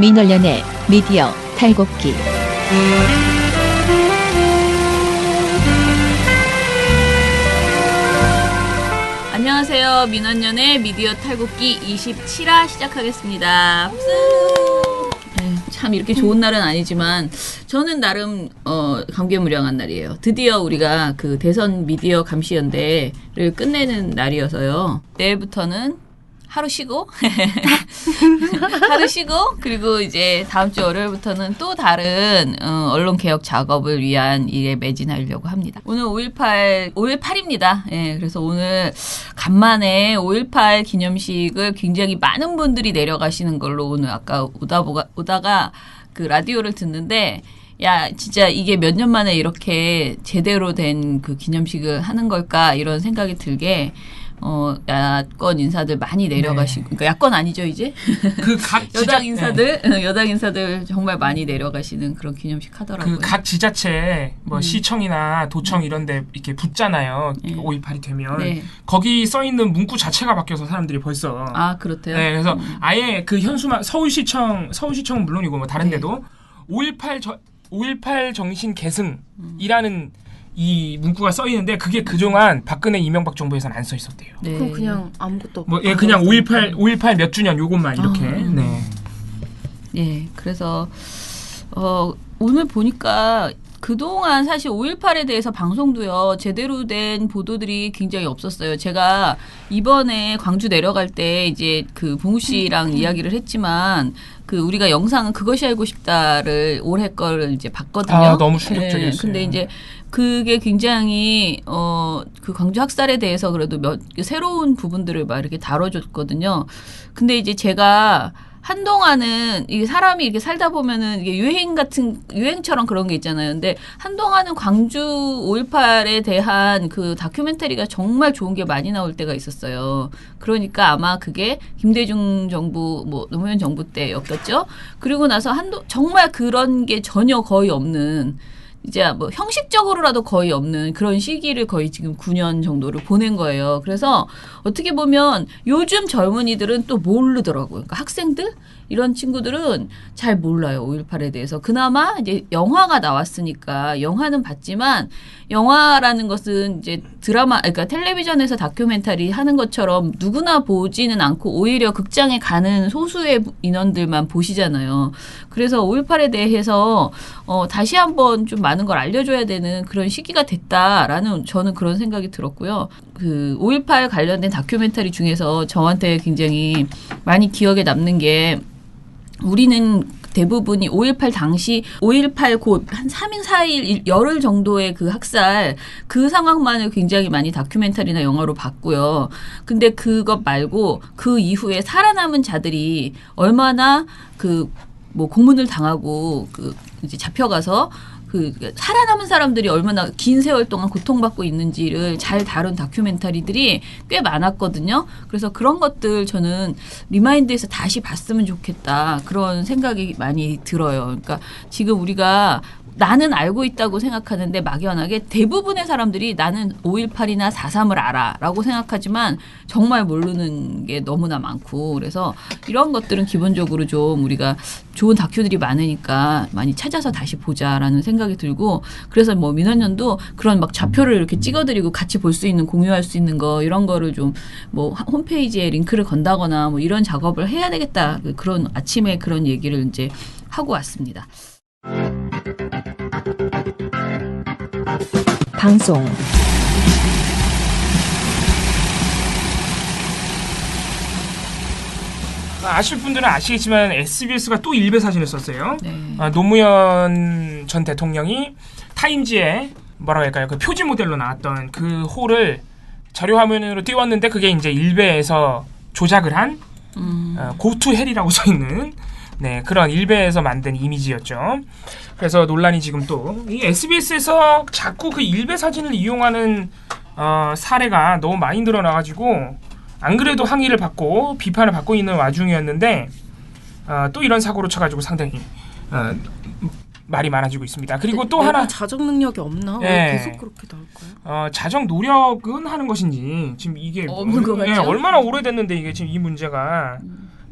민원련의 미디어 탈곡기. 안녕하세요. 민원연의 미디어 탈곡기 27화 시작하겠습니다. 참 이렇게 좋은 날은 아니지만 저는 나름 감개무량한 날이에요. 드디어 우리가 그 대선 미디어 감시연대를 끝내는 날이어서요. 내일부터는 하루 쉬고 그리고 이제 다음 주 월요일부터는 또 다른 언론 개혁 작업을 위한 일에 매진하려고 합니다. 오늘 5.18입니다. 예, 그래서 오늘 간만에 5.18 기념식을 굉장히 많은 분들이 내려가시는 걸로 오늘 아까 오다가 그 라디오를 듣는데 야, 진짜 이게 몇 년 만에 이렇게 제대로 된 그 기념식을 하는 걸까 이런 생각이 들게 야권 인사들 많이 내려가시고, 그러니까 야권 아니죠 이제? 그 각 여당 인사들 정말 많이 내려가시는 그런 기념식 하더라고요. 그 각 지자체 뭐 시청이나 도청 이런데 이렇게 붙잖아요. 5.18이 되면 거기 써 있는 문구 자체가 바뀌어서 사람들이 벌써 그렇대요. 네, 그래서 아예 그 현수막 서울시청은 물론이고 뭐 다른데도 5.18 정신 계승이라는 이 문구가 써 있는데 그게 그동안 박근혜 이명박 정부에서는 안 써 있었대요. 네. 그럼 그냥 아무것도 뭐 그냥 5.18 몇 주년 요것만 이렇게. 네. 예. 그래서 오늘 보니까 그동안 사실 5.18에 대해서 방송도요, 제대로 된 보도들이 굉장히 없었어요. 제가 이번에 광주 내려갈 때 이제 그 봉우 씨랑 이야기를 했지만, 그 우리가 영상은 그것이 알고 싶다를 올해 걸 이제 봤거든요. 너무 충격적이었어요. 예, 근데 이제 그게 굉장히 그 광주 학살에 대해서 그래도 새로운 부분들을 막 이렇게 다뤄줬거든요. 근데 이제 제가 한동안은 이게 사람이 이렇게 살다 보면은 이게 유행처럼 그런 게 있잖아요. 근데 한동안은 광주 5.18에 대한 그 다큐멘터리가 정말 좋은 게 많이 나올 때가 있었어요. 그러니까 아마 그게 김대중 정부, 노무현 정부 때였겠죠. 그리고 나서 정말 그런 게 전혀 거의 없는, 이제 뭐 형식적으로라도 거의 없는 그런 시기를 거의 지금 9년 정도를 보낸 거예요. 그래서 어떻게 보면 요즘 젊은이들은 또 모르더라고요. 그러니까 학생들? 이런 친구들은 잘 몰라요. 5.18에 대해서. 그나마 이제 영화가 나왔으니까 영화는 봤지만 영화라는 것은 이제 그러니까 텔레비전에서 다큐멘터리 하는 것처럼 누구나 보지는 않고 오히려 극장에 가는 소수의 인원들만 보시잖아요. 그래서 5.18에 대해서 다시 한번 좀 많은 걸 알려줘야 되는 그런 시기가 됐다라는 저는 그런 생각이 들었고요. 그 5.18 관련된 다큐멘터리 중에서 저한테 굉장히 많이 기억에 남는 게, 우리는 대부분이 5.18 당시 5.18 곧 한 3일 4일 열흘 정도의 그 학살, 그 상황만을 굉장히 많이 다큐멘터리나 영화로 봤고요. 근데 그것 말고 그 이후에 살아남은 자들이 얼마나 고문을 당하고 이제 잡혀가서 살아남은 사람들이 얼마나 긴 세월 동안 고통받고 있는지를 잘 다룬 다큐멘터리들이 꽤 많았거든요. 그래서 그런 것들 저는 리마인드에서 다시 봤으면 좋겠다, 그런 생각이 많이 들어요. 그러니까 지금 우리가 나는 알고 있다고 생각하는데 막연하게 대부분의 사람들이 나는 5.18이나 4.3을 알아라고 생각하지만 정말 모르는 게 너무나 많고, 그래서 이런 것들은 기본적으로 좀 우리가 좋은 다큐들이 많으니까 많이 찾아서 다시 보자라는 생각이 들고, 그래서 뭐 민원연도 그런 막 좌표를 이렇게 찍어드리고 같이 볼 수 있는, 공유할 수 있는 거, 이런 거를 좀 뭐 홈페이지에 링크를 건다거나 뭐 이런 작업을 해야 되겠다, 그런 아침에 그런 얘기를 이제 하고 왔습니다. 방송 아실 분들은 아시겠지만 SBS가 또 일베 사진을 썼어요. 네. 노무현 전 대통령이 타임지에 뭐라고 할까요? 그 표지 모델로 나왔던 그 홀을 자료 화면으로 띄웠는데 그게 이제 일베에서 조작을 한 Go to Hell이라고 써 있는 그런 일베에서 만든 이미지였죠. 그래서 논란이 지금 또 이 SBS에서 자꾸 그 일베 사진을 이용하는 사례가 너무 많이 늘어나가지고, 안 그래도 항의를 받고 비판을 받고 있는 와중이었는데 또 이런 사고로 쳐가지고 상당히 말이 많아지고 있습니다. 그리고 또 하나, 자정 능력이 없나? 왜 계속 그렇게 나올까요? 자정 노력은 하는 것인지 지금 이게 없는 것 같죠? 얼마나 오래됐는데 이게 지금 이 문제가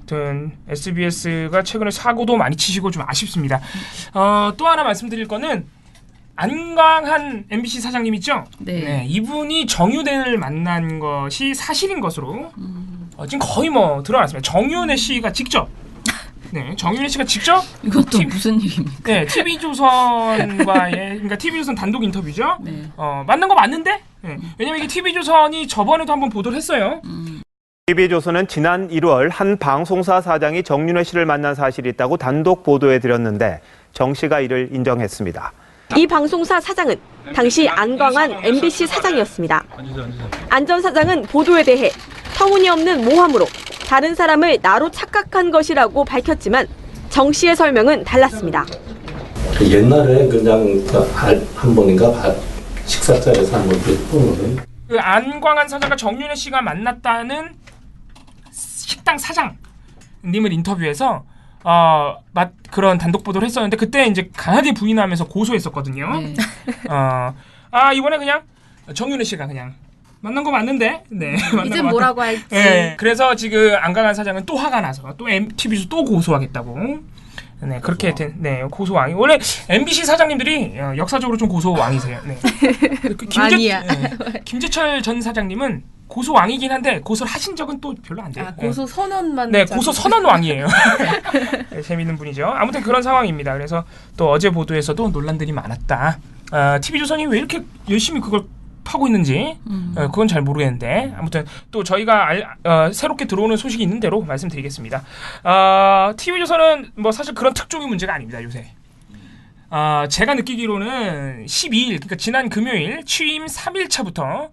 아무튼 SBS가 최근에 사고도 많이 치시고 좀 아쉽습니다. 또 하나 말씀드릴 거는 안광한 MBC 사장님 있죠? 네. 이분이 정유대를 만난 것이 사실인 것으로 지금 거의 뭐 드러났습니다. 정윤회 씨가 직접 정윤회 씨가 직접 이것도 무슨 일입니까? 네, TV조선과의 그러니까 TV조선 단독 인터뷰죠. 네. 맞는 거 맞는데? 왜냐면 이게 TV조선이 저번에도 한번 보도를 했어요. TV조선은 지난 1월 한 방송사 사장이 정윤회 씨를 만난 사실이 있다고 단독 보도해드렸는데 정 씨가 이를 인정했습니다. 이 방송사 사장은 당시 안광한 MBC 사장이었습니다. 안 전 사장은 보도에 대해 터무니없는 모함으로 다른 사람을 나로 착각한 것이라고 밝혔지만 정 씨의 설명은 달랐습니다. 옛날에 그냥 한 번인가 식사 자리에서 한 번 뵀던 그 안광한 사장과 정윤회 씨가 만났다는 식당 사장님을 인터뷰해서 그런 단독 보도를 했었는데 그때 이제 강하게 부인하면서 고소했었거든요. 네. 이번에 그냥 정윤회 씨가 그냥 만난 거 맞는데, 이제 뭐라고 할지. 그래서 지금 안강한 사장은 또 화가 나서 또 TV에서 또 고소하겠다고. 그렇게 고소왕이 원래 MBC 사장님들이 역사적으로 좀 고소왕이세요. 아니야. 김재철 전 사장님은 고소왕이긴 한데 고소를 하신 적은 또 별로 안 돼요. 고소 선언만. 고소 선언 왕이에요. 재밌는 분이죠. 아무튼 그런 상황입니다. 그래서 또 어제 보도에서도 논란들이 많았다. TV조선이 왜 이렇게 열심히 그걸 파고 있는지 그건 잘 모르겠는데 아무튼 또 저희가 새롭게 들어오는 소식이 있는 대로 말씀드리겠습니다. TV조선은 뭐 사실 그런 특종의 문제가 아닙니다. 요새 제가 느끼기로는 12일 그러니까 지난 금요일 취임 3일차부터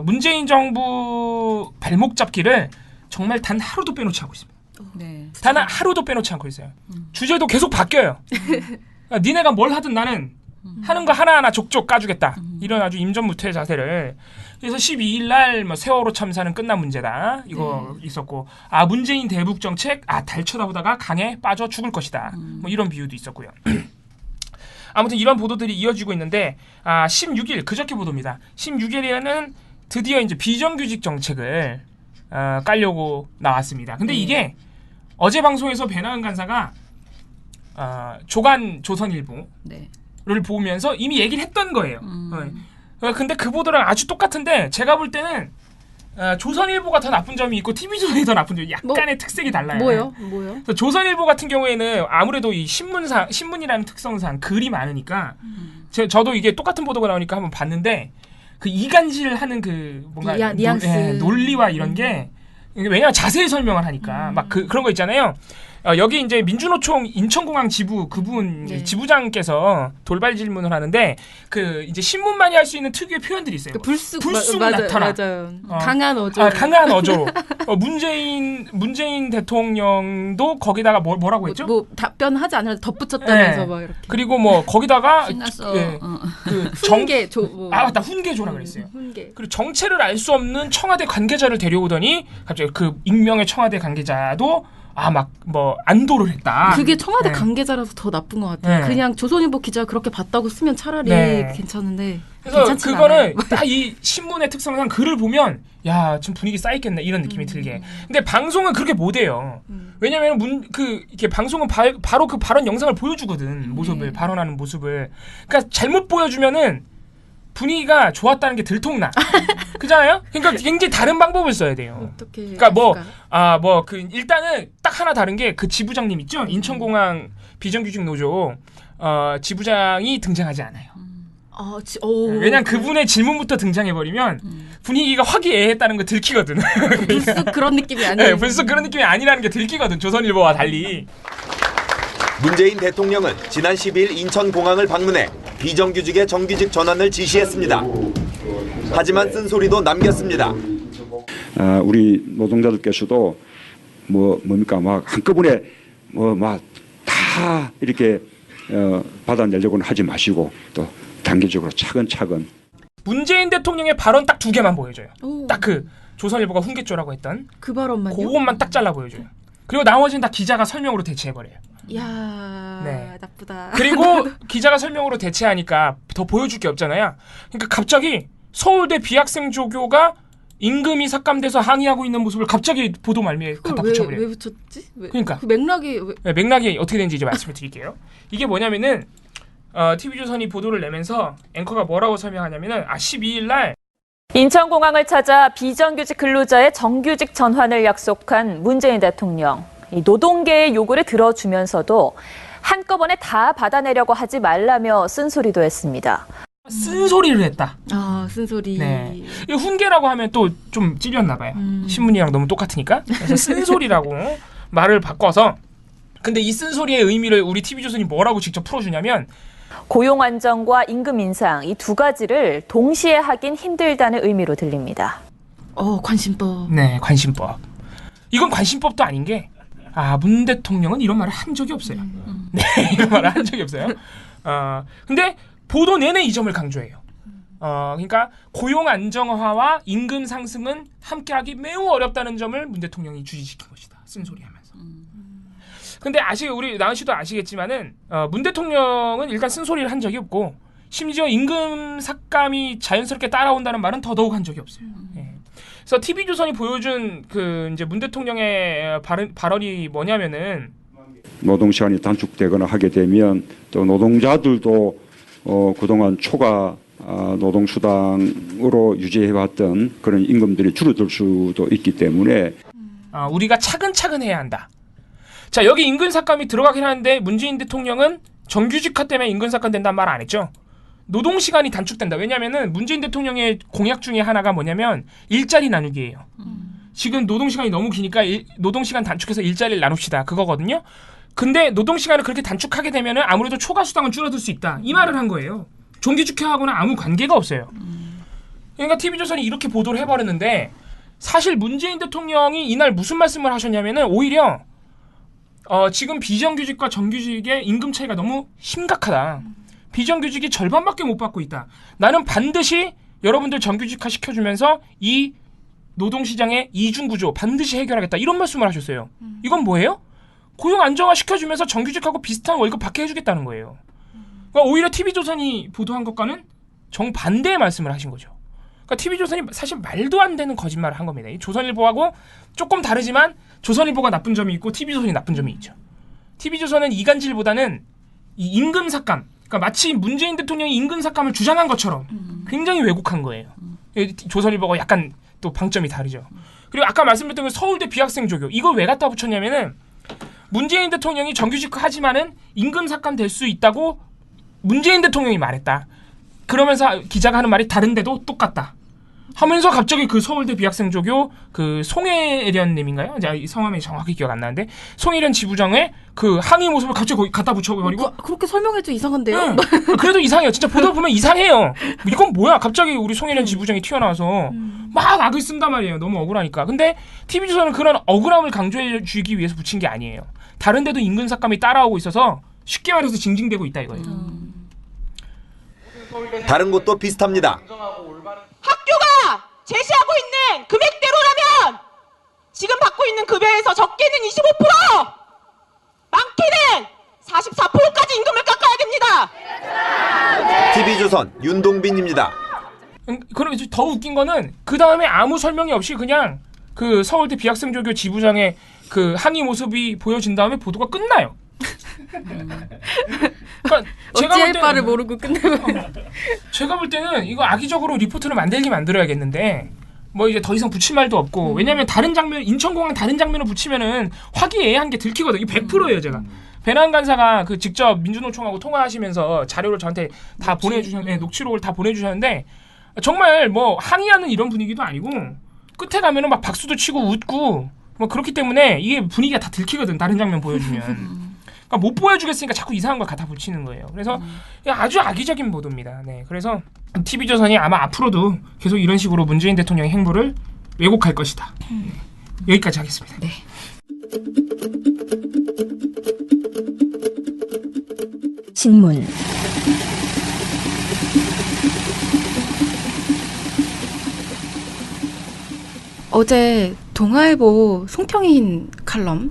문재인 정부 발목 잡기를 정말 단 하루도 빼놓지 않고 있습니다. 네. 단 하루도 빼놓지 않고 있어요. 주제도 계속 바뀌어요. 그러니까 니네가 뭘 하든 나는 하는 거 하나하나 족족 까주겠다. 이런 아주 임전무퇴 자세를. 그래서 12일 날 세월호 참사는 끝난 문제다. 이거 있었고 문재인 대북 정책 달 쳐다보다가 강에 빠져 죽을 것이다. 뭐 이런 비유도 있었고요. 아무튼 이런 보도들이 이어지고 있는데 16일 그저께 보도입니다. 16일에는 드디어 이제 비정규직 정책을 깔려고 나왔습니다. 근데 이게 어제 방송에서 배나은 간사가 조간 조선일보 를 보면서 이미 얘기를 했던 거예요. 근데 그 보도랑 아주 똑같은데 제가 볼 때는 조선일보가 더 나쁜 점이 있고 TV조선이 더 나쁜 점이 약간의 특색이 달라요. 뭐요? 그래서 조선일보 같은 경우에는 아무래도 이 신문이라는 특성상 글이 많으니까 저도 이게 똑같은 보도가 나오니까 한번 봤는데 그 이간질하는 그 뭔가 뉘앙스. 논리와 이런 게 왜냐면 자세히 설명을 하니까 막 그런 거 있잖아요. 여기 이제 민주노총 인천공항 지부 그분 지부장께서 돌발 질문을 하는데 그 이제 신문만이 할 수 있는 특유의 표현들이 있어요. 불쑥 나타나. 맞아요. 강한 어조. 강한 어조. 문재인 대통령도 거기다가 뭐라고 했죠? 뭐 답변하지 않으면 덧붙였다면서 막 이렇게. 그리고 뭐 거기다가 신났어. 훈계 맞다 훈계조라 그랬어요. 훈계. 그리고 정체를 알 수 없는 청와대 관계자를 데려오더니 갑자기 그 익명의 청와대 관계자도 막 뭐 안도를 했다. 그게 청와대 관계자라서 더 나쁜 것 같아요. 그냥 조선일보 기자가 그렇게 봤다고 쓰면 차라리 괜찮은데. 그래서 그거는 딱 이 신문의 특성상 글을 보면 지금 분위기 쌓이겠네 이런 느낌이 들게. 근데 방송은 그렇게 못해요. 왜냐면 이렇게 방송은 바로 그 발언 영상을 보여주거든. 모습을 발언하는 모습을. 그러니까 잘못 보여주면은 분위기가 좋았다는 게 들통나. 그잖아요? 그러니까 굉장히 다른 방법을 써야 돼요. 어떻게? 그러니까 일단은 딱 하나 다른 게 그 지부장님 있죠? 인천공항 비정규직 노조 지부장이 등장하지 않아요. 왜냐면 그분의 질문부터 등장해버리면 분위기가 화기애애했다는 거 들키거든. 불쑥 그런 느낌이 아니에요. 불쑥 그런 느낌이 아니라는 게 들키거든. 조선일보와 달리. 문재인 대통령은 지난 12일 인천공항을 방문해 비정규직의 정규직 전환을 지시했습니다. 하지만 쓴소리도 남겼습니다. 우리 노동자들께서도 뭡니까 막 한꺼번에 막 다 이렇게 받아내려고는 하지 마시고 또 단계적으로 차근차근. 문재인 대통령의 발언 딱 2개만 보여줘요. 딱 그 조선일보가 훈계조라고 했던 그 발언만요? 그것만 딱 잘라 보여줘요. 그리고 나머지는 다 기자가 설명으로 대체해버려요. 나쁘다. 그리고 기자가 설명으로 대체하니까 더 보여줄 게 없잖아요. 그러니까 갑자기 서울대 비학생 조교가 임금이 삭감돼서 항의하고 있는 모습을 갑자기 보도 말미에 갖다 붙여버려요. 왜 붙였지? 그러니까 그 맥락이 네, 맥락이 어떻게 되는지 이제 말씀을 드릴게요. 이게 뭐냐면은 TV조선이 보도를 내면서 앵커가 뭐라고 설명하냐면은 12일 날 인천공항을 찾아 비정규직 근로자의 정규직 전환을 약속한 문재인 대통령. 이 노동계의 요구를 들어주면서도 한꺼번에 다 받아내려고 하지 말라며 쓴소리도 했습니다. 쓴소리를 했다. 쓴소리. 네. 이 훈계라고 하면 또 좀 찔렸나 봐요. 신문이랑 너무 똑같으니까. 그래서 쓴소리라고 말을 바꿔서 근데 이 쓴소리의 의미를 우리 TV조선이 뭐라고 직접 풀어주냐면 고용 안정과 임금 인상 이 두 가지를 동시에 하긴 힘들다는 의미로 들립니다. 관심법. 네, 관심법. 이건 관심법도 아닌 게 문 대통령은 이런 말을 한 적이 없어요. 네, 이런 말을 한 적이 없어요. 근데 보도 내내 이 점을 강조해요. 그러니까 고용 안정화와 임금 상승은 함께하기 매우 어렵다는 점을 문 대통령이 주지시킨 것이다. 쓴소리하면서. 근데 우리 나은 씨도 아시겠지만은 문 대통령은 일단 쓴소리를 한 적이 없고 심지어 임금 삭감이 자연스럽게 따라온다는 말은 더더욱 한 적이 없어요. 예. 그래서 TV조선이 보여준 이제 문 대통령의 발언이 뭐냐면은 노동 시간이 단축되거나 하게 되면 또 노동자들도 그동안 초과 노동 수당으로 유지해왔던 그런 임금들이 줄어들 수도 있기 때문에 우리가 차근차근 해야 한다. 자, 여기 임금 삭감이 들어가긴 하는데 문재인 대통령은 정규직화 때문에 임금 삭감 된다는 말 안 했죠. 노동 시간이 단축된다. 왜냐면은 문재인 대통령의 공약 중에 하나가 뭐냐면 일자리 나누기예요. 지금 노동 시간이 너무 기니까 노동 시간 단축해서 일자리를 나눕시다. 그거거든요. 근데 노동 시간을 그렇게 단축하게 되면은 아무래도 초과 수당은 줄어들 수 있다. 이 말을 한 거예요. 정규직화하고는 아무 관계가 없어요. 그러니까 TV조선이 이렇게 보도를 해버렸는데 사실 문재인 대통령이 이날 무슨 말씀을 하셨냐면은 오히려 지금 비정규직과 정규직의 임금 차이가 너무 심각하다. 비정규직이 절반밖에 못 받고 있다. 나는 반드시 여러분들 정규직화 시켜주면서 이 노동시장의 이중구조 반드시 해결하겠다. 이런 말씀을 하셨어요. 이건 뭐예요? 고용 안정화 시켜주면서 정규직하고 비슷한 월급 받게 해주겠다는 거예요. 그러니까 오히려 TV조선이 보도한 것과는 정반대의 말씀을 하신 거죠. 그러니까 TV조선이 사실 말도 안 되는 거짓말을 한 겁니다. 이 조선일보하고 조금 다르지만 조선일보가 나쁜 점이 있고 TV조선이 나쁜 점이 있죠. TV조선은 이간질보다는 이 임금 삭감, 그러니까 마치 문재인 대통령이 임금 삭감을 주장한 것처럼 굉장히 왜곡한 거예요. 조선일보가 약간 또 방점이 다르죠. 그리고 아까 말씀드렸던 그 서울대 비학생 조교, 이걸 왜 갖다 붙였냐면은 문재인 대통령이 정규직화 하지만은 임금 삭감 될 수 있다고 문재인 대통령이 말했다. 그러면서 기자가 하는 말이 다른데도 똑같다. 하면서 갑자기 그 서울대 비학생 조교 그 송혜련님인가요? 이제 성함이 정확히 기억 안 나는데 송혜련 지부장의 그 항의 모습을 갑자기 거기 갖다 붙여버리고 그렇게 설명해도 이상한데요? 그래도 이상해요. 진짜 보다 보면 이상해요. 이건 뭐야? 갑자기 우리 송혜련 지부장이 튀어나와서 막 악을 쓴단 말이에요. 너무 억울하니까. 근데 TV조선은 그런 억울함을 강조해 주기 위해서 붙인 게 아니에요. 다른 데도 임금 삭감이 따라오고 있어서 쉽게 말해서 징징대고 있다 이거예요. 다른 곳도 비슷합니다. 학교가 제시하고 있는 금액대로라면 지금 받고 있는 급여에서 적게는 25%, 많게는 44%까지 임금을 깎아야 됩니다. TV조선 윤동빈입니다. 그럼 더 웃긴 거는 그 다음에 아무 설명이 없이 그냥 그 서울대 비학생조교 지부장의 그 항의 모습이 보여진 다음에 보도가 끝나요. 그러니까 어찌할 바를 모르고 끝내면 제가 볼 때는 이거 악의적으로 리포트를 만들어야겠는데 뭐 이제 더 이상 붙일 말도 없고 왜냐면 다른 장면 인천공항 다른 장면을 붙이면은 화기애애한 게 들키거든요. 100%예요 제가. 배낭 간사가 그 직접 민주노총하고 통화하시면서 자료를 저한테 다 보내주셨는데 녹취록을 다 보내주셨는데 정말 뭐 항의하는 이런 분위기도 아니고 끝에 가면은 막 박수도 치고 웃고 뭐 그렇기 때문에 이게 분위기가 다 들키거든. 다른 장면 보여주면. 그러니까 못 보여주겠으니까 자꾸 이상한 걸 갖다 붙이는 거예요. 그래서 아주 악의적인 보도입니다. 네, 그래서 TV조선이 아마 앞으로도 계속 이런 식으로 문재인 대통령의 행보를 왜곡할 것이다. 네, 여기까지 하겠습니다. 네. 신문 어제 동아일보 송평인 칼럼을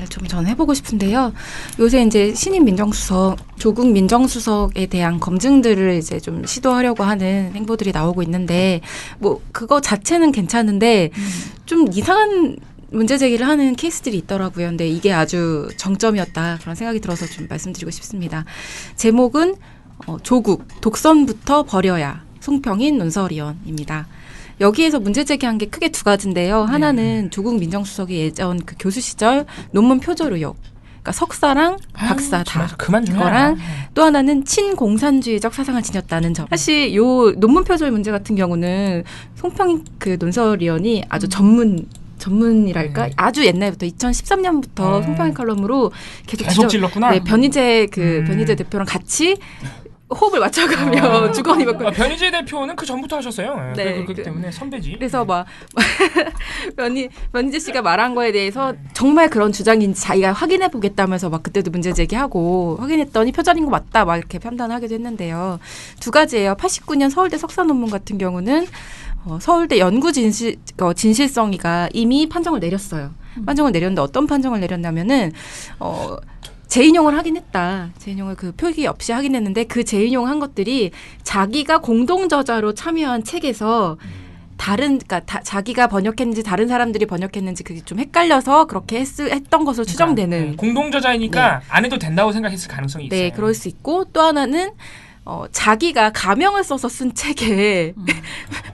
좀 저는 해보고 싶은데요. 요새 이제 신임 민정수석, 조국 민정수석에 대한 검증들을 이제 좀 시도하려고 하는 행보들이 나오고 있는데 뭐 그거 자체는 괜찮은데 좀 이상한 문제 제기를 하는 케이스들이 있더라고요. 근데 이게 아주 정점이었다 그런 생각이 들어서 좀 말씀드리고 싶습니다. 제목은 조국 독선부터 버려야 송평인 논설위원입니다. 여기에서 문제 제기한 게 크게 두 가지인데요. 하나는 조국 민정수석이 예전 그 교수 시절 논문 표절 의혹. 그러니까 석사랑 박사 다 그만 좀 그거랑 또 하나는 친공산주의적 사상을 지녔다는 점. 사실 요 논문 표절 문제 같은 경우는 송평인 그 논설위원이 아주 전문이랄까 아주 옛날부터 2013년부터 송평인 칼럼으로 계속 찔렀구나. 네, 변희재 대표랑 같이 호흡을 맞춰가며 주거니 받고. 변희재 대표는 그 전부터 하셨어요. 네, 그렇기 때문에 선배지. 그래서 막 변희재 씨가 말한 거에 대해서 정말 그런 주장인지 자기가 확인해 보겠다면서 막 그때도 문제 제기하고 확인했더니 표절인 거 맞다 막 이렇게 판단하기도 했는데요. 두 가지예요. 89년 서울대 석사 논문 같은 경우는 서울대 연구 진실성위가 이미 판정을 내렸어요. 판정을 내렸는데 어떤 판정을 내렸냐면은 재인용을 하긴 했다. 재인용을 그 표기 없이 하긴 했는데 그 재인용 한 것들이 자기가 공동 저자로 참여한 책에서 그러니까 자기가 번역했는지 다른 사람들이 번역했는지 그게 좀 헷갈려서 그렇게 했던 것으로 추정되는. 공동 저자이니까 네. 안 해도 된다고 생각했을 가능성이 있어요. 네, 그럴 수 있고 또 하나는 자기가 가명을 써서 쓴 책에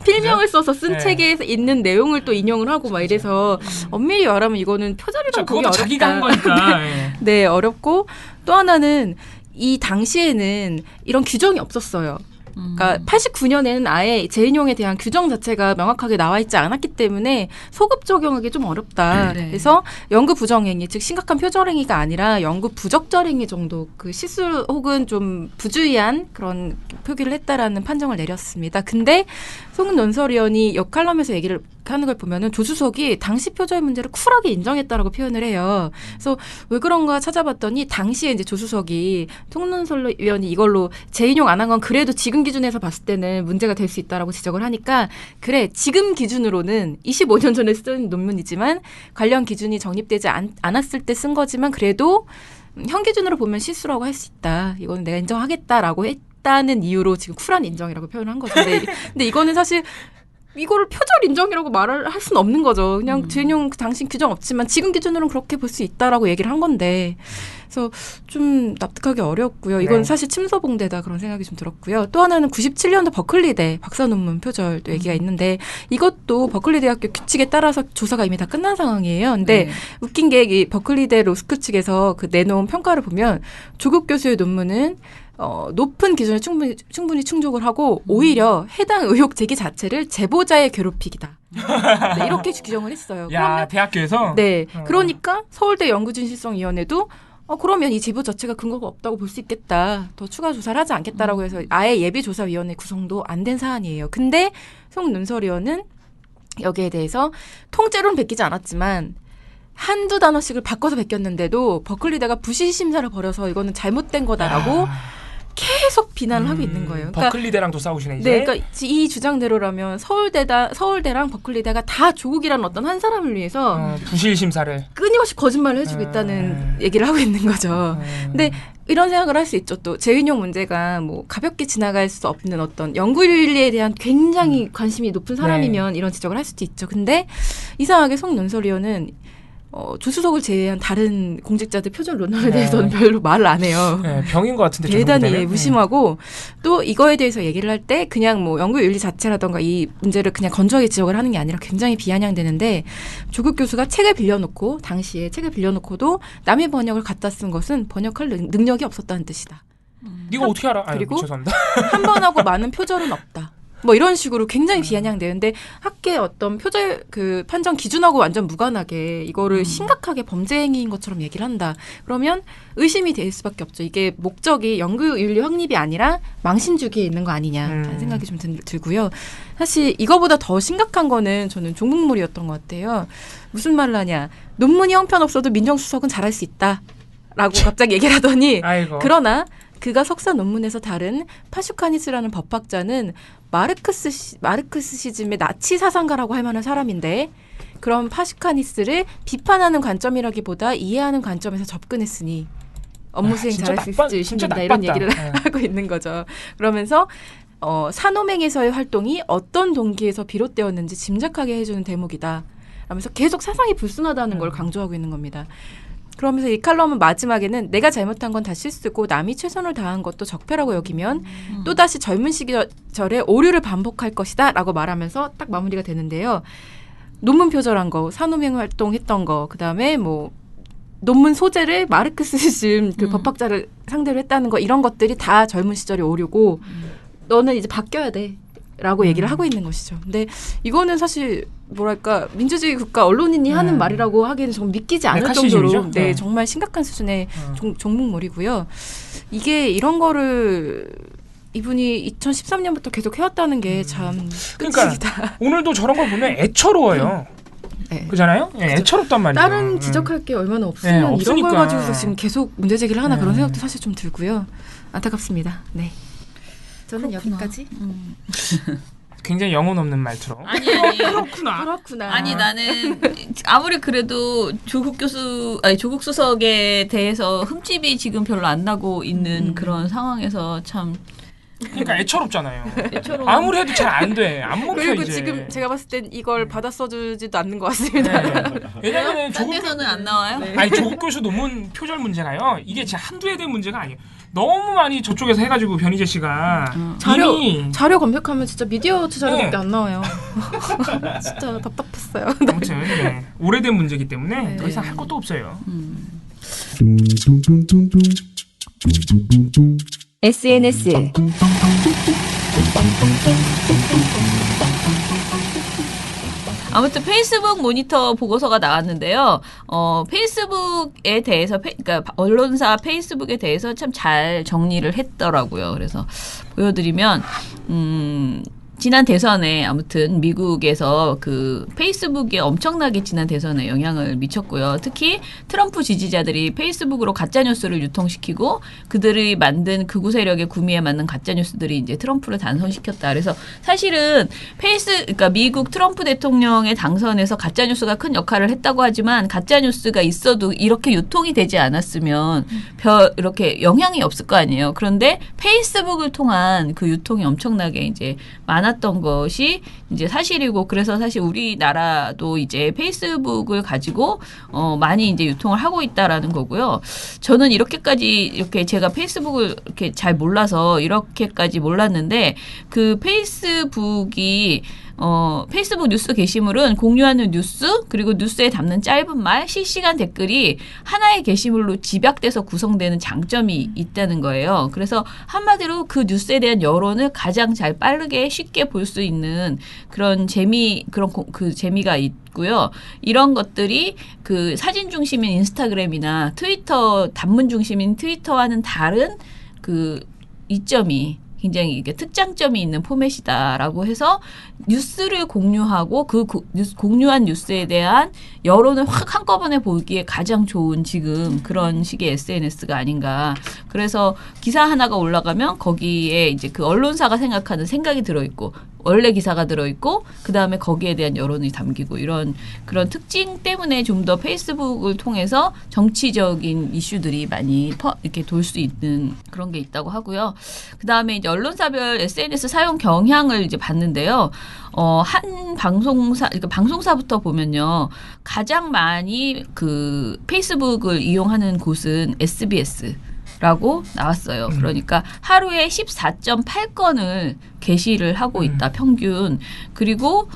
필명을 써서 쓴 책에 있는 내용을 또 인용을 하고 막 이래서 엄밀히 말하면 이거는 표절이라고 보기 어렵다. 자기가 한 거니까. 네, 어렵고 또 하나는 이 당시에는 이런 규정이 없었어요. 그러니까 89년에는 아예 재인용에 대한 규정 자체가 명확하게 나와 있지 않았기 때문에 소급 적용하기 좀 어렵다. 네. 그래서 연구 부정행위, 즉 심각한 표절행위가 아니라 연구 부적절행위 정도 그 실수 혹은 좀 부주의한 그런 표기를 했다라는 판정을 내렸습니다. 근데 송 논설위원이 칼럼에서 얘기를 하는 걸 보면은 조수석이 당시 표절 문제를 쿨하게 인정했다라고 표현을 해요. 그래서 왜 그런가 찾아봤더니 당시에 이제 조수석이 송 논설위원이 이걸로 재인용 안 한 건 그래도 지금 기준에서 봤을 때는 문제가 될 수 있다라고 지적을 하니까 그래 지금 기준으로는 25년 전에 쓴 논문이지만 관련 기준이 정립되지 않았을 때 쓴 거지만 그래도 현 기준으로 보면 실수라고 할 수 있다. 이거는 내가 인정하겠다라고 했다는 이유로 지금 쿨한 인정이라고 표현을 한 거죠. 근데 이거는 사실 이거를 표절 인정이라고 말을 할 수는 없는 거죠. 그냥 재인용 당시 규정 없지만 지금 기준으로는 그렇게 볼 수 있다라고 얘기를 한 건데 그래서 좀 납득하기 어렵고요. 이건 사실 침소봉대다 그런 생각이 좀 들었고요. 또 하나는 97년도 버클리대 박사 논문 표절도 얘기가 있는데 이것도 버클리 대학교 규칙에 따라서 조사가 이미 다 끝난 상황이에요. 근데 웃긴 게 이 버클리대 로스쿨 측에서 그 내놓은 평가를 보면 조국 교수의 논문은 높은 기준에 충분히 충족을 하고 오히려 해당 의혹 제기 자체를 제보자의 괴롭히기다. 네, 이렇게 규정을 했어요. 야, 그러면, 대학교에서? 네. 그러니까 서울대 연구진실성위원회도 그러면 이 제보 자체가 근거가 없다고 볼 수 있겠다. 더 추가 조사를 하지 않겠다라고 해서 아예 예비조사위원회 구성도 안 된 사안이에요. 근데 송 논설위원은 여기에 대해서 통째로는 베끼지 않았지만 한두 단어씩을 바꿔서 베꼈는데도 버클리대가 부실 심사를 벌여서 이거는 잘못된 거다라고 계속 비난을 하고 있는 거예요. 그러니까, 버클리대랑도 싸우시네 이제. 네, 그러니까 이 주장대로라면 서울대랑 버클리대가 다 조국이라는 어떤 한 사람을 위해서 부실 심사를 끊임없이 거짓말을 해주고 있다는 얘기를 하고 있는 거죠. 근데 이런 생각을 할 수 있죠. 또 재인용 문제가 뭐 가볍게 지나갈 수 없는 어떤 연구윤리에 대한 굉장히 관심이 높은 사람이면 이런 지적을 할 수도 있죠. 근데 이상하게 송 논설위원은 조수석을 제외한 다른 공직자들 표절 논란에 대해서는 별로 말을 안 해요. 네, 병인 것 같은데 대단히 무심하고 또 이거에 대해서 얘기를 할 때 그냥 뭐 연구 윤리 자체라던가 이 문제를 그냥 건조하게 지적을 하는 게 아니라 굉장히 비아냥되는데 조국 교수가 책을 빌려놓고 당시에 책을 빌려놓고도 남의 번역을 갖다 쓴 것은 번역할 능력이 없었다는 뜻이다. 네가 어떻게 알아? 그리고 한 번 하고 많은 표절은 없다. 뭐 이런 식으로 굉장히 비아냥되는데 학계의 어떤 표절 그 판정 기준하고 완전 무관하게 이거를 심각하게 범죄 행위인 것처럼 얘기를 한다. 그러면 의심이 될 수밖에 없죠. 이게 목적이 연구윤리 확립이 아니라 망신 주기에 있는 거 아니냐라는 생각이 좀 들고요. 사실 이거보다 더 심각한 거는 저는 종북물이었던 것 같아요. 무슨 말을 하냐. 논문이 형편없어도 민정수석은 잘할 수 있다. 라고 갑자기 얘기를 하더니 그러나 그가 석사 논문에서 다른 파슈카니스라는 법학자는 마르크스시즘의 나치 사상가라고 할 만한 사람인데 그런 파슈카니스를 비판하는 관점이라기보다 이해하는 관점에서 접근했으니 업무 수행 잘할 수 있을지 의심된다 이런 얘기를 하고 있는 거죠. 그러면서 산호맹에서의 활동이 어떤 동기에서 비롯되었는지 짐작하게 해주는 대목이다. 라면서 계속 사상이 불순하다는 걸 강조하고 있는 겁니다. 그러면서 이 칼럼은 마지막에는 내가 잘못한 건 다 실수고 남이 최선을 다한 것도 적폐라고 여기면 또다시 젊은 시절에 오류를 반복할 것이다 라고 말하면서 딱 마무리가 되는데요. 논문 표절한 거, 산호맹 활동했던 거, 그다음에 뭐 논문 소재를 마르크시즘 그 법학자를 상대로 했다는 거 이런 것들이 다 젊은 시절의 오류고 너는 이제 바뀌어야 돼 라고 얘기를 하고 있는 것이죠. 근데 이거는 사실 뭐랄까 민주주의 국가 언론인이 하는 말이라고 하기에는 좀 믿기지 않을 정도로 정말 심각한 수준의 종북몰이고요. 이게 이런 거를 이분이 2013년부터 계속 해왔다는 게 참 끔찍이다. 그러니까 오늘도 저런 걸 보면 애처로워요. 그잖아요? 애처롭단 말이에요. 다른 지적할 게 얼마나 없으면 이런 걸 가지고서 지금 계속 문제 제기를 하나 그런 생각도 사실 좀 들고요. 안타깝습니다. 네. 저는 그렇구나. 여기까지. 굉장히 영혼 없는 말투로. 아니. 그렇구나. 아니 나는 아무리 그래도 조국 수석에 대해서 흠집이 지금 별로 안 나고 있는 그런 상황에서 참. 그러니까 애처롭잖아요. 아무리 해도 잘 안 돼. 안 먹혀 그리고 이제. 지금 제가 봤을 땐 이걸 받아 써주지도 않는 것 같습니다. 왜냐면 조국에서는 안 나와요? 아니 조국 교수 논문 표절 문제가요. 이게 진짜 한두 해 된 문제가 아니에요. 너무 많이 저쪽에서 해가지고 변희재 씨가 자료 검색하면 진짜 미디어워치 자료밖에 안 나와요. 진짜 답답했어요. 아무튼 오래된 문제이기 때문에 더 이상 할 것도 없어요. SNS 아무튼 페이스북 모니터 보고서가 나왔는데요. 페이스북에 대해서 그러니까 언론사 페이스북에 대해서 참 잘 정리를 했더라고요. 그래서 보여드리면 지난 대선에 아무튼 미국에서 그 페이스북에 엄청나게 지난 대선에 영향을 미쳤고요. 특히 트럼프 지지자들이 페이스북으로 가짜뉴스를 유통시키고 그들이 만든 극우 세력의 구미에 맞는 가짜뉴스들이 이제 트럼프를 당선시켰다. 그래서 사실은 그러니까 미국 트럼프 대통령의 당선에서 가짜뉴스가 큰 역할을 했다고 하지만 가짜뉴스가 있어도 이렇게 유통이 되지 않았으면 이렇게 영향이 없을 거 아니에요. 그런데 페이스북을 통한 그 유통이 엄청나게 이제 많았던 것이 이제 사실이고 그래서 사실 우리나라도 이제 페이스북을 가지고 많이 이제 유통을 하고 있다라는 거고요. 저는 이렇게 제가 페이스북을 이렇게 잘 몰라서 이렇게까지 몰랐는데 그 페이스북이 페이스북 뉴스 게시물은 공유하는 뉴스 그리고 뉴스에 담는 짧은 말 실시간 댓글이 하나의 게시물로 집약돼서 구성되는 장점이 있다는 거예요. 그래서 한마디로 그 뉴스에 대한 여론을 가장 잘 빠르게 쉽게 볼 수 있는 그런 그 재미가 있고요. 이런 것들이 그 사진 중심인 인스타그램이나 트위터 단문 중심인 트위터와는 다른 그 이점이 굉장히 이게 특장점이 있는 포맷이다라고 해서 뉴스를 공유하고 그 공유한 뉴스에 대한 여론을 확 한꺼번에 보기에 가장 좋은 지금 그런 식의 SNS가 아닌가. 그래서 기사 하나가 올라가면 거기에 이제 그 언론사가 생각하는 생각이 들어있고 원래 기사가 들어있고 그다음에 거기에 대한 여론이 담기고 이런 그런 특징 때문에 좀 더 페이스북을 통해서 정치적인 이슈들이 많이 이렇게 돌 수 있는 그런 게 있다고 하고요. 그다음에 이제 언론사별 SNS 사용 경향을 이제 봤는데요. 한 그러니까 방송사부터 보면요. 가장 많이 그 페이스북을 이용하는 곳은 SBS라고 나왔어요. 그러니까 하루에 14.8건을 게시를 하고 있다. 평균. 그리고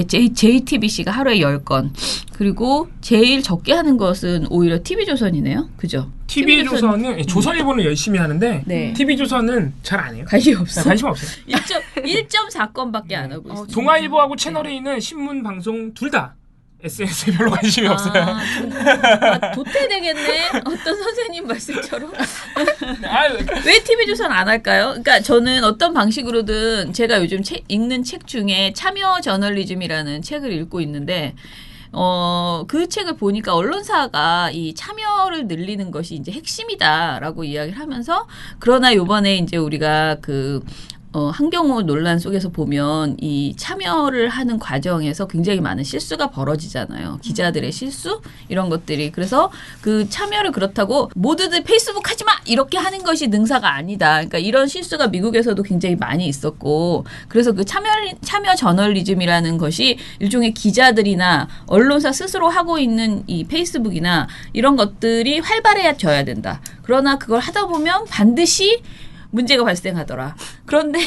JTBC가 하루에 10건. 그리고 제일 적게 하는 것은 오히려 TV조선이네요. 그죠? TV조선은 조선일보는 열심히 하는데 TV조선은 잘 안 해요. 관심 없어요. 관심 없어요. 1.4건밖에 안 하고 있어요. 동아일보하고 채널A는 신문, 방송 둘 다 SNS에 별로 관심이 없어요. 도태되겠네. 어떤 선생님 말씀처럼. 왜 TV조선 안 할까요? 그러니까 저는 어떤 방식으로든 제가 요즘 읽는 책 중에 참여 저널리즘이라는 책을 읽고 있는데 그 책을 보니까 언론사가 이 참여를 늘리는 것이 이제 핵심이다라고 이야기를 하면서 그러나 요번에 이제 우리가 한경호 논란 속에서 보면 이 참여를 하는 과정에서 굉장히 많은 실수가 벌어지잖아요. 기자들의 실수 이런 것들이. 그래서 그 참여를 그렇다고 모두들 페이스북 하지 마 이렇게 하는 것이 능사가 아니다. 그러니까 이런 실수가 미국에서도 굉장히 많이 있었고 그래서 그 참여 저널리즘이라는 것이 일종의 기자들이나 언론사 스스로 하고 있는 이 페이스북이나 이런 것들이 활발해져야 된다. 그러나 그걸 하다 보면 반드시 문제가 발생하더라. 그런데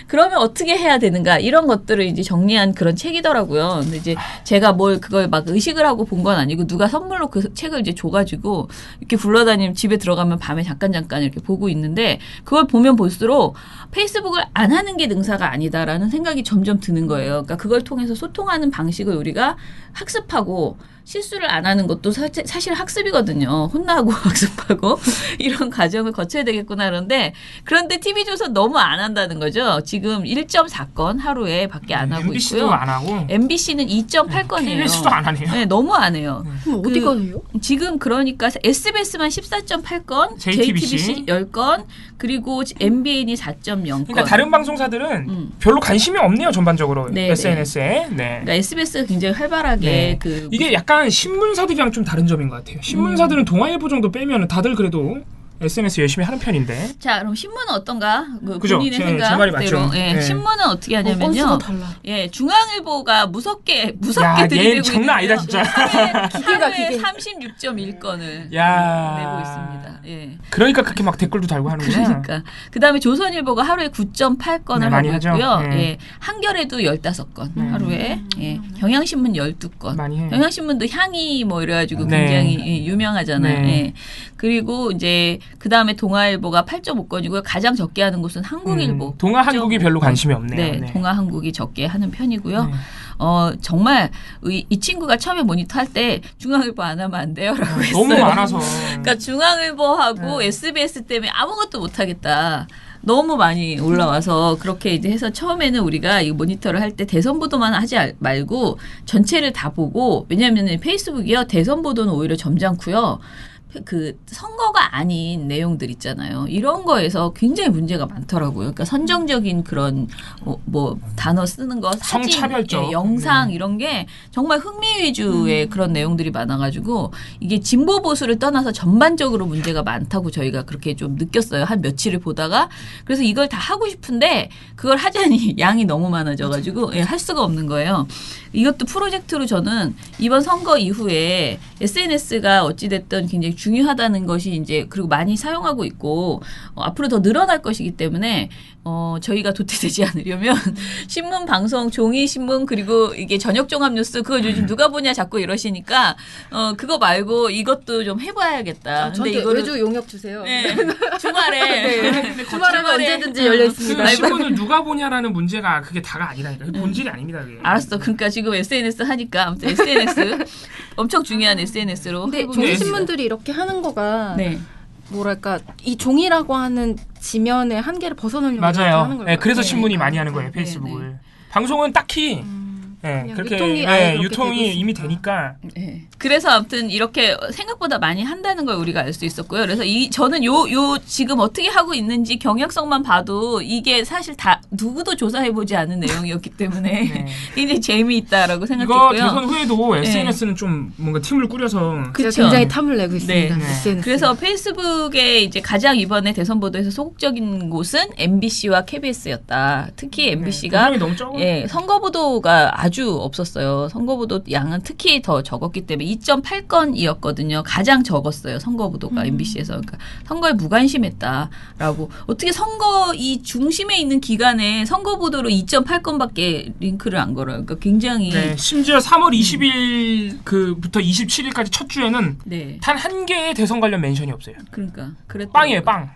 그러면 어떻게 해야 되는가 이런 것들을 이제 정리한 그런 책이더라고요. 근데 이제 제가 뭘 그걸 막 의식을 하고 본 건 아니고 누가 선물로 그 책을 이제 줘가지고 이렇게 굴러다니면 집에 들어가면 밤에 잠깐 이렇게 보고 있는데 그걸 보면 볼수록 페이스북을 안 하는 게 능사가 아니다라는 생각이 점점 드는 거예요. 그러니까 그걸 통해서 소통하는 방식을 우리가 학습하고 실수를 안 하는 것도 사실 학습이거든요. 혼나고 학습하고 이런 과정을 거쳐야 되겠구나 그런데 TV조선 너무 안 한다는 거죠. 지금 1.4건 하루에 밖에 안 하고 MBC도 있고요. 안 하고 MBC는 2.8건이에요. KBS도 안 하네요. 네, 너무 안 해요. 그럼 어디가 해요? 지금 그러니까 SBS만 14.8건, JTBC 10건, 그리고 MBN이 4.0건. 그러니까 다른 방송사들은 별로 관심이 없네요. 전반적으로 네, SNS에. 네. 그러니까 SBS가 굉장히 활발하게 네. 이게 약간 신문사들이랑 좀 다른 점인 것 같아요. 신문사들은 동아일보 정도 빼면 다들 그래도 SNS 열심히 하는 편인데. 자, 그럼 신문은 어떤가? 그죠? 본인의 제 말이 생각대로. 맞죠. 예, 네. 신문은 어떻게 하냐면요. 예, 중앙일보가 무섭게 야, 들이대고 얘 장난 아니다 진짜. 하루에 36.1건을 내고 있습니다. 예. 그러니까 그렇게 막 댓글도 달고 하는구나. 그러니까. 그다음에 조선일보가 하루에 9.8건을 많이 하고 하죠. 있고요. 네. 예. 한겨레도 15건 하루에. 예. 경향신문 12건. 많이 해요. 경향신문도 향이 뭐 이래가지고 네. 굉장히 유명하잖아요. 네. 예. 그리고 이제 그다음에 동아일보가 8.5건이고요. 가장 적게 하는 곳은 한국일보. 동아 한국이 별로 관심이 없네요. 네, 네. 동아 한국이 적게 하는 편이고요. 네. 정말 이 친구가 처음에 모니터 할 때 중앙일보 안 하면 안 돼요라고 했어요. 너무 많아서. 그러니까 중앙일보하고 SBS 때문에 아무것도 못 하겠다. 너무 많이 올라와서 그렇게 이제 해서 처음에는 우리가 이 모니터를 할 때 대선 보도만 하지 말고 전체를 다 보고 왜냐하면 페이스북이요 대선 보도는 오히려 점잖고요. 그 선거가 아닌 내용들 있잖아요. 이런 거에서 굉장히 문제가 많더라고요. 그러니까 선정적인 그런 뭐 단어 쓰는 거, 사진, 성차별적. 영상 이런 게 정말 흥미 위주의 그런 내용들이 많아가지고 이게 진보 보수를 떠나서 전반적으로 문제가 많다고 저희가 그렇게 좀 느꼈어요. 한 며칠을 보다가 그래서 이걸 다 하고 싶은데 그걸 하자니 양이 너무 많아져가지고 예, 할 수가 없는 거예요. 이것도 프로젝트로 저는 이번 선거 이후에 SNS가 어찌됐든 굉장히 중요하다는 것이 이제 그리고 많이 사용하고 있고 앞으로 더 늘어날 것이기 때문에 저희가 도태되지 않으려면 신문, 방송, 종이 신문 그리고 이게 저녁 종합 뉴스 그거 요즘 누가 보냐 자꾸 이러시니까 그거 말고 이것도 좀 해봐야겠다. 근데 이거를 외주 용역 주세요. 네, 주말에 네. 주말에는 언제든지 열려 있습니다. 그 신문을 누가 보냐라는 문제가 그게 다가 아니라니까. 본질이 아닙니다. 그게. 알았어. 그러니까 지금 SNS 하니까 아무튼 SNS 엄청 중요한 SNS로. 근데 종이 신문들이 이렇게 하는 거가 뭐랄까 이 종이라고 하는 지면의 한계를 벗어나려고 맞아요. 하는 거예요. 네, 그래서 신문이 많이 하는 거예요. 페이스북을. 방송은 딱히 그렇게 유통이 이미 되니까. 네. 그래서 아무튼 이렇게 생각보다 많이 한다는 걸 우리가 알 수 있었고요. 그래서 저는 요 지금 어떻게 하고 있는지 경향성만 봐도 이게 사실 다 누구도 조사해보지 않은 내용이었기 때문에 굉장히 재미있다라고 생각했고요. 이거 대선 후에도 SNS는 좀 뭔가 팀을 꾸려서 굉장히 탐을 내고 있습니다. SNS. 그래서 페이스북에 이제 가장 이번에 대선 보도에서 소극적인 곳은 MBC와 KBS였다. 특히 MBC가 선거 보도가 아주 없었어요. 선거 보도 양은 특히 더 적었기 때문에 2.8건이었거든요. 가장 적었어요. 선거 보도가 MBC에서. 그러니까 선거에 무관심했다라고. 어떻게 선거 이 중심에 있는 기간에 선거 보도로 2.8건밖에 링크를 안 걸어요. 그러니까 굉장히 심지어 3월 20일부터 27일까지 첫 주에는 단 한 개의 대선 관련 멘션이 없어요. 그러니까 빵이에요, 빵.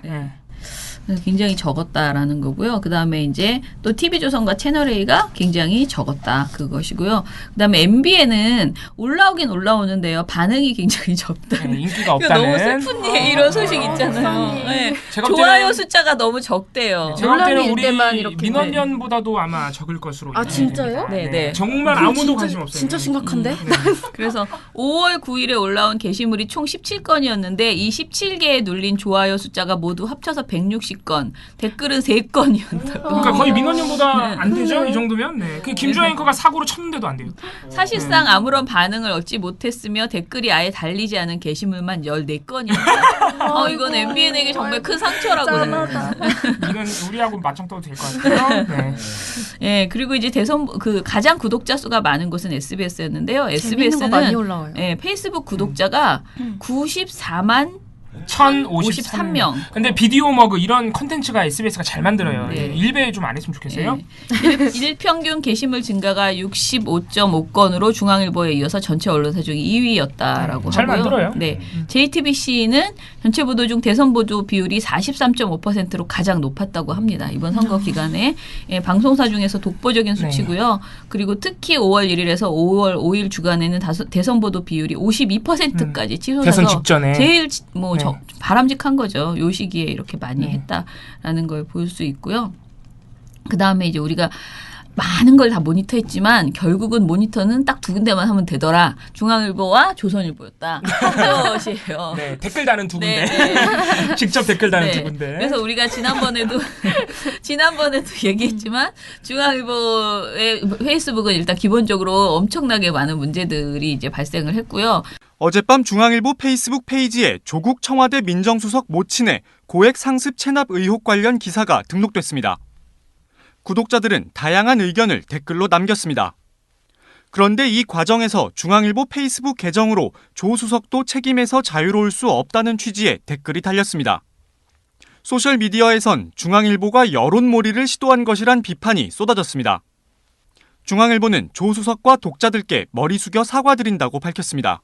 굉장히 적었다라는 거고요. 그 다음에 이제 또 TV조선과 채널A가 굉장히 적었다. 그것이고요. 그 다음에 MBN은 올라오긴 올라오는데요. 반응이 굉장히 적다. 인기가 없다는. 너무 슬픈 이런 소식 있잖아요. 좋아요 숫자가 너무 적대요. 제가 볼 때는 우리 민원연보다도 아마 적을 것으로. 진짜요? 네. 정말 아무도 관심 없어요. 진짜 심각한데? 그래서 5월 9일에 올라온 게시물이 총 17건이었는데 이 17개에 눌린 좋아요 숫자가 모두 합쳐서 160 50건, 댓글은 3건이었다고. 그러니까 거의 민원연보다 안 되죠? 이 정도면. 네. 그 김주영 앵커가 사고로 쳤는데도 안 돼요. 사실상 아무런 반응을 얻지 못했으며 댓글이 아예 달리지 않은 게시물만 14건이었다. 이건 MBN에게 정말 큰 상처라고 생각합니다. 이건 우리하고 맞짱 떠도 될 것 같아요. 네. 예, 그리고 이제 대선 가장 구독자 수가 많은 곳은 SBS였는데요. SBS는 많이 올라와요. 예, 페이스북 구독자가 94만 1,053명. 근데 비디오 머그 이런 컨텐츠가 SBS가 잘 만들어요. 네. 일배 좀 안 했으면 좋겠어요. 일평균 게시물 증가가 65.5건으로 중앙일보에 이어서 전체 언론사 중 2위였다라고 잘 하고요. 만들어요. 네, JTBC는 전체 보도 중 대선 보도 비율이 43.5%로 가장 높았다고 합니다. 이번 선거 기간에 방송사 중에서 독보적인 수치고요. 그리고 특히 5월 1일에서 5월 5일 주간에는 대선 보도 비율이 52%까지 치솟아서 대선 직전에 제일 바람직한 거죠. 요 시기에 이렇게 많이 했다라는 걸 볼 수 있고요. 그 다음에 이제 우리가 많은 걸 다 모니터했지만 결국은 모니터는 딱 2군데만 하면 되더라. 중앙일보와 조선일보였다. 그것이에요. 네, 댓글 다는 2군데. 네. 직접 댓글 다는 네. 2군데. 그래서 우리가 지난번에도 얘기했지만 중앙일보의 페이스북은 일단 기본적으로 엄청나게 많은 문제들이 이제 발생을 했고요. 어젯밤 중앙일보 페이스북 페이지에 조국 청와대 민정수석 모친의 고액 상습 체납 의혹 관련 기사가 등록됐습니다. 구독자들은 다양한 의견을 댓글로 남겼습니다. 그런데 이 과정에서 중앙일보 페이스북 계정으로 조 수석도 책임에서 자유로울 수 없다는 취지의 댓글이 달렸습니다. 소셜미디어에선 중앙일보가 여론몰이를 시도한 것이란 비판이 쏟아졌습니다. 중앙일보는 조 수석과 독자들께 머리 숙여 사과드린다고 밝혔습니다.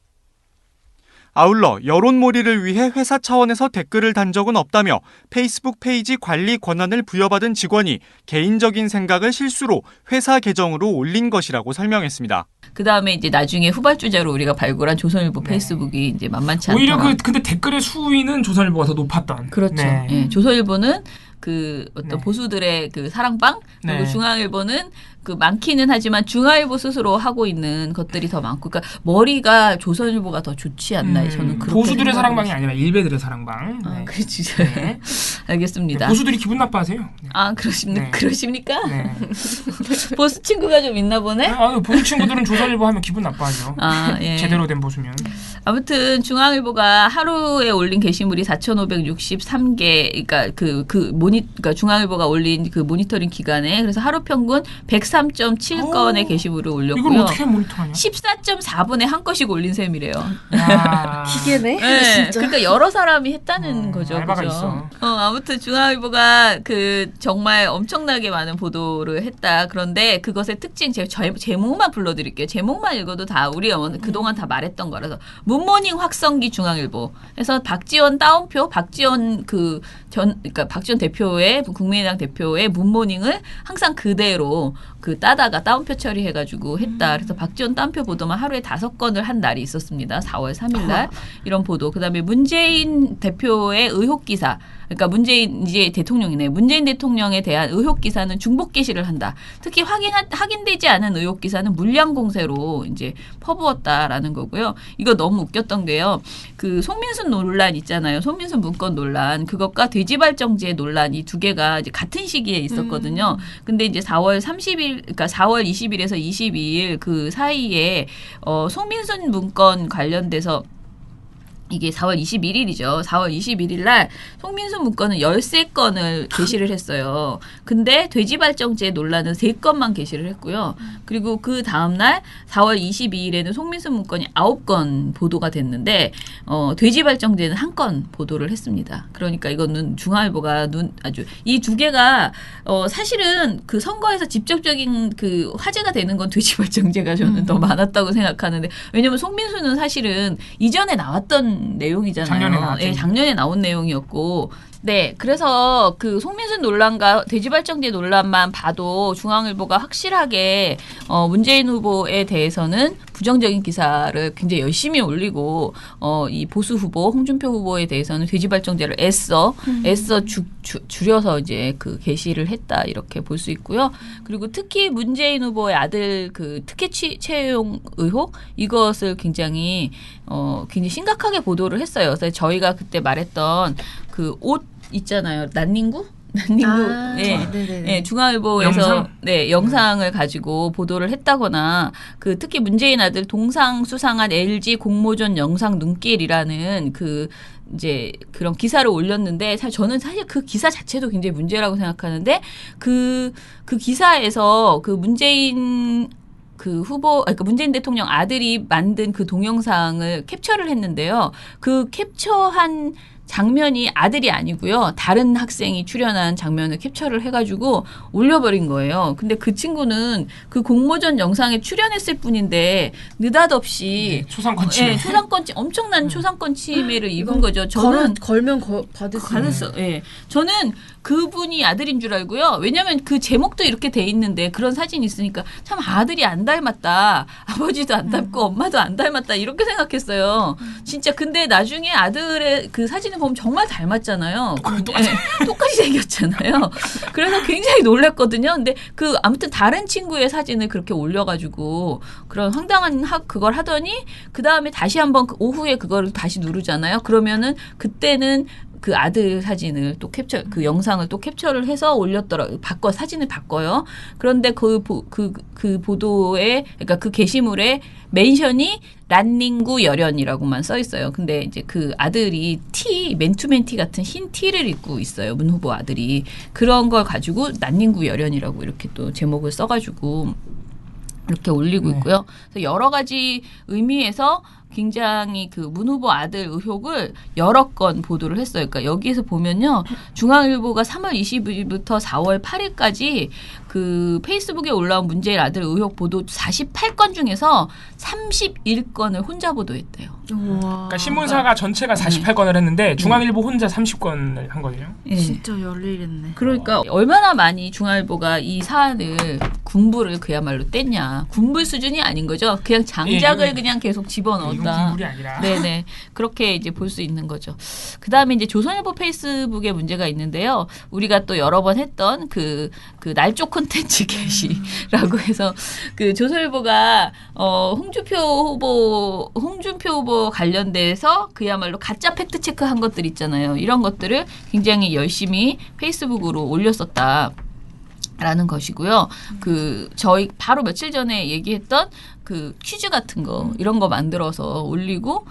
아울러 여론몰이를 위해 회사 차원에서 댓글을 단 적은 없다며 페이스북 페이지 관리 권한을 부여받은 직원이 개인적인 생각을 실수로 회사 계정으로 올린 것이라고 설명했습니다. 그 다음에 이제 나중에 후발주자로 우리가 발굴한 조선일보 페이스북이 이제 만만치 않다. 오히려 근데 댓글의 수위는 조선일보가 더 높았던. 그렇죠. 네. 예, 조선일보는 그 어떤 보수들의 그 사랑방, 그리고 중앙일보는 그 많기는 하지만 중앙일보 스스로 하고 있는 것들이 더 많고, 그러니까 머리가 조선일보가 더 좋지 않나 저는 그렇게 보수들의 사랑방이 아니라 일베들의 사랑방. 아, 그렇지. 네. 알겠습니다. 보수들이 기분 나빠하세요. 아, 그러십니까? 네. 그러십니까? 네. 보수 친구가 좀 있나 보네. 보수 친구들은 조선일보 하면 기분 나빠하죠. 아, 예. 제대로 된 보수면. 아무튼 중앙일보가 하루에 올린 게시물이 4,563개, 그러니까 중앙일보가 올린 그 모니터링 기간에 그래서 하루 평균 103.7건의 게시물을 올렸고요. 이걸 어떻게 모니터하냐? 14.4분에 한 건씩 올린 셈이래요. 기계네. 네, 진짜. 그러니까 여러 사람이 했다는 거죠. 알바가 그죠? 있어. 아무튼 중앙일보가 그 정말 엄청나게 많은 보도를 했다. 그런데 그것의 특징 제목만 불러드릴게요. 제목만 읽어도 다 우리 그동안 다 말했던 거라서 문모닝 확성기 중앙일보. 그래서 박지원 따옴표, 박지원 그러니까 박지원 대표의 국민의당 대표의 문모닝을 항상 그대로 따다가 따옴표 처리해가지고 했다. 그래서 박지원 따옴표 보도만 하루에 5건을 한 날이 있었습니다. 4월 3일 날 이런 보도. 그다음에 문재인 대표의 의혹 기사. 그러니까 문재인 이제 대통령이네. 문재인 대통령에 대한 의혹 기사는 중복 게시를 한다. 특히 확인되지 않은 의혹 기사는 물량 공세로 이제 퍼부었다라는 거고요. 이거 너무 웃겼던 게요. 그 송민순 논란 있잖아요. 송민순 문건 논란. 그것과 돼지발정제 논란 이 2개가 이제 같은 시기에 있었거든요. 근데 이제 4월 30일, 그러니까 4월 20일에서 22일 그 사이에 송민순 문건 관련돼서 이게 4월 21일이죠. 4월 21일 날 송민순 문건은 13건을 게시를 했어요. 근데 돼지발정제 논란은 3건만 게시를 했고요. 그리고 그 다음 날 4월 22일에는 송민순 문건이 9건 보도가 됐는데 돼지발정제는 1건 보도를 했습니다. 그러니까 이거는 중앙일보가 아주 이 2개가 사실은 그 선거에서 직접적인 그 화제가 되는 건 돼지발정제가 저는 더 많았다고 생각하는데, 왜냐면 송민순은 사실은 이전에 나왔던 내용이잖아요. 작년에 나왔죠. 네, 작년에 나온 내용이었고. 네, 그래서 그 송민순 논란과 돼지발정제 논란만 봐도 중앙일보가 확실하게 문재인 후보에 대해서는 부정적인 기사를 굉장히 열심히 올리고 이 보수 후보 홍준표 후보에 대해서는 돼지발정제를 애써 줄여서 이제 그 게시를 했다 이렇게 볼 수 있고요. 그리고 특히 문재인 후보의 아들 그 특혜 채용 의혹 이것을 굉장히 심각하게 보도를 했어요. 그래서 저희가 그때 말했던 그 옷 있잖아요. 난닝구? 예, 중앙일보에서 영상? 영상을 가지고 보도를 했다거나 그 특히 문재인 아들 동상 수상한 LG 공모전 영상 눈길이라는 그 이제 그런 기사를 올렸는데 저는 사실 그 기사 자체도 굉장히 문제라고 생각하는데 그 기사에서 그 문재인 그러니까 문재인 대통령 아들이 만든 그 동영상을 캡처를 했는데요. 그 캡처한 장면이 아들이 아니고요. 다른 학생이 출연한 장면을 캡처를 해가지고 올려버린 거예요. 근데 그 친구는 그 공모전 영상에 출연했을 뿐인데 느닷없이 초상권 침해. 엄청난 초상권 침해를 입은 거죠. 저는 걸면 받을 수 받았어. 예. 저는 그분이 아들인 줄 알고요. 왜냐하면 그 제목도 이렇게 돼 있는데 그런 사진이 있으니까 참 아들이 안 닮았다. 아버지도 안 닮고 엄마도 안 닮았다. 이렇게 생각했어요. 진짜 근데 나중에 아들의 그 사진을 보면 정말 닮았잖아요. 똑같이 생겼잖아요. 그래서 굉장히 놀랐거든요. 근데 아무튼 다른 친구의 사진을 그렇게 올려가지고 그런 황당한 그걸 하더니 그 다음에 다시 한번 오후에 그거를 다시 누르잖아요. 그러면은 그때는 그 아들 사진을 또 그 영상을 또 캡처를 해서 사진을 바꿔요. 그런데 그 보도에, 그러니까 그 게시물에 멘션이 란닝구 열연이라고만 써 있어요. 근데 이제 그 아들이 맨투맨 티 같은 흰 티를 입고 있어요. 문 후보 아들이. 그런 걸 가지고 란닝구 열연이라고 이렇게 또 제목을 써가지고 이렇게 올리고 있고요. 그래서 여러 가지 의미에서 굉장히 그 문 후보 아들 의혹을 여러 건 보도를 했어요. 그러니까 여기에서 보면요. 중앙일보가 3월 20일부터 4월 8일까지 그 페이스북에 올라온 문재인 아들 의혹 보도 48건 중에서 31건을 혼자 보도했대요. 그러니까 신문사가 전체가 48건을 했는데 중앙일보 혼자 30건을 한 거예요. 네. 진짜 열일했네. 그러니까 얼마나 많이 중앙일보가 이 사안을 군부를 그야말로 뗐냐. 군부 수준이 아닌 거죠. 그냥 장작을 그냥 계속 집어넣었다. 군부이 아니라. 네네. 그렇게 이제 볼 수 있는 거죠. 그 다음에 이제 조선일보 페이스북에 문제가 있는데요. 우리가 또 여러 번 했던 그 날조 콘텐츠 게시라고 해서 그 조선일보가 홍준표 후보 관련돼서 그야말로 가짜 팩트 체크한 것들 있잖아요. 이런 것들을 굉장히 열심히 페이스북으로 올렸었다. 라는 것이고요. 저희 바로 며칠 전에 얘기했던 그 퀴즈 같은 거 이런 거 만들어서 올리고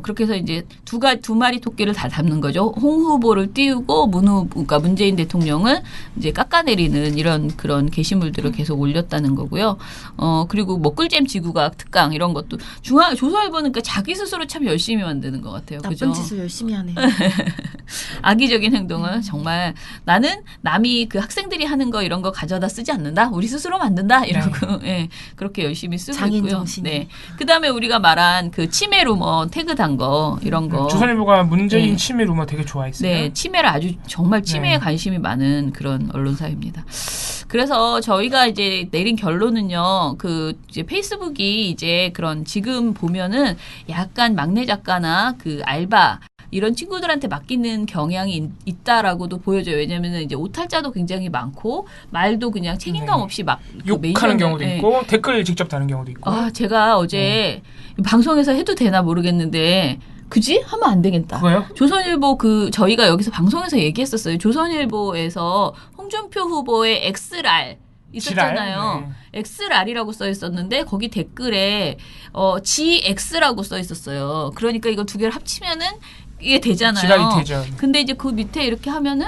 그렇게 해서 이제 두 마리 토끼를 다 잡는 거죠. 홍 후보를 띄우고 그러니까 문재인 대통령을 이제 깎아내리는 이런 그런 게시물들을 계속 올렸다는 거고요. 그리고 뭐 꿀잼 지구과학 특강 이런 것도 조선일보는 그러니까 자기 스스로 참 열심히 만드는 것 같아요. 나쁜 그죠? 짓을 열심히 하네요. 악의적인 행동은 정말 나는 남이 그 학생들이 하는 거 이런 거 가져다 쓰지 않는다. 우리 스스로 만든다. 이러고 네. 그렇게 열심히 쓰고 있고요. 네. 그다음에 우리가 말한 그 치매 루머 태그 단 거 이런 거. 조선일보가 문재인 치매 루머 되게 좋아했어요. 네. 치매를 아주 정말 치매에 관심이 많은 그런 언론사입니다. 그래서 저희가 이제 내린 결론은요. 이제 페이스북이 이제 그런 지금 보면은 약간 막내 작가나 그 알바 이런 친구들한테 맡기는 경향이 있다라고도 보여져요. 왜냐하면 이제 오탈자도 굉장히 많고 말도 그냥 책임감 없이 막 욕하는 경우도 있고 댓글 직접 다는 경우도 있고. 제가 어제 방송에서 해도 되나 모르겠는데 그지? 하면 안 되겠다. 왜요? 조선일보 저희가 여기서 방송에서 얘기했었어요. 조선일보에서 홍준표 후보의 XR 있었잖아요. 네. XR이라고 써 있었는데 거기 댓글에 GX라고 써 있었어요. 그러니까 이거 두 개를 합치면은 이게 되잖아요. 지랄이 되죠. 근데 이제 그 밑에 이렇게 하면은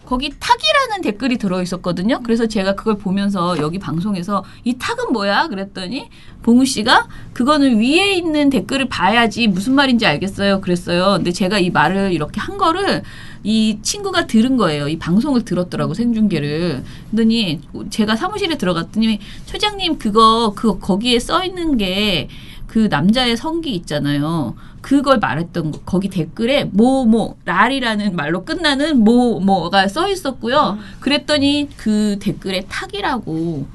거기 탁이라는 댓글이 들어 있었거든요. 그래서 제가 그걸 보면서 여기 방송에서 이 탁은 뭐야? 그랬더니 봉우 씨가 그거는 위에 있는 댓글을 봐야지 무슨 말인지 알겠어요. 그랬어요. 근데 제가 이 말을 이렇게 한 거를 이 친구가 들은 거예요. 이 방송을 들었더라고, 생중계를. 그러더니 제가 사무실에 들어갔더니 처장님 거기에 써 있는 게 그 남자의 성기 있잖아요. 그걸 말했던 거. 거기 댓글에 랄이라는 말로 끝나는 뭐가 써 있었고요. 그랬더니 그 댓글에 탁이라고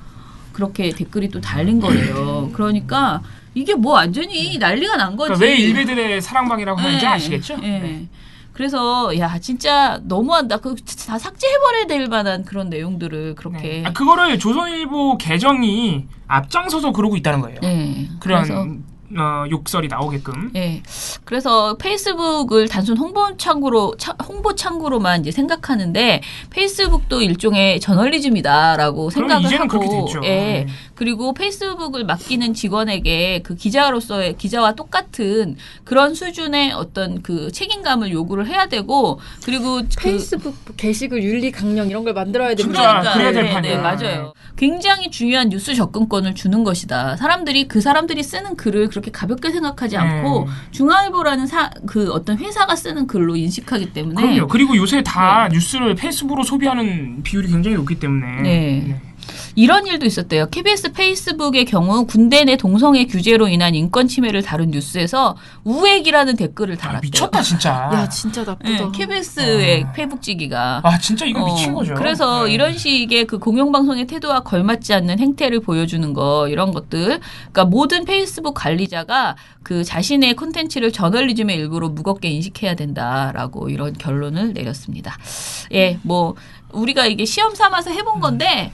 그렇게 댓글이 또 달린 거예요. 그러니까 이게 완전히 난리가 난 거지. 그러니까 왜 일베들의 사랑방이라고 하는지 아시겠죠? 네. 그래서 진짜 너무한다. 다 삭제해버려야 될 만한 그런 내용들을 그렇게. 그거를 조선일보 계정이 앞장서서 그러고 있다는 거예요. 네. 그런 욕설이 나오게끔. 예. 그래서 페이스북을 단순 홍보 창구로만 이제 생각하는데 페이스북도 일종의 저널리즘이다라고 생각을 이제는 하고, 그렇게 됐죠. 예. 그리고 페이스북을 맡기는 직원에게 그 기자와 똑같은 그런 수준의 어떤 그 책임감을 요구를 해야 되고, 그리고 페이스북 게시글 윤리 강령 이런 걸 만들어야 진짜 됩니다. 그래야 될 판이야. 네, 맞아요. 굉장히 중요한 뉴스 접근권을 주는 것이다. 그 사람들이 쓰는 글을 그렇게 가볍게 생각하지 않고 중앙일보라는 그 어떤 회사가 쓰는 글로 인식하기 때문에. 그럼요. 그리고 요새 다 뉴스를 페이스북으로 소비하는 비율이 굉장히 높기 때문에. 네. 이런 일도 있었대요. KBS 페이스북의 경우 군대 내 동성애 규제로 인한 인권 침해를 다룬 뉴스에서 우액이라는 댓글을 달았대요. 미쳤다 진짜. 야 진짜 나쁘다. 네, KBS의 페북지기가. 진짜 이거 미친 거죠. 그래서 이런 식의 그 공영방송의 태도와 걸맞지 않는 행태를 보여주는 거, 이런 것들. 그러니까 모든 페이스북 관리자가 그 자신의 콘텐츠를 저널리즘의 일부로 무겁게 인식해야 된다라고 이런 결론을 내렸습니다. 예, 뭐 우리가 이게 시험 삼아서 해본 건데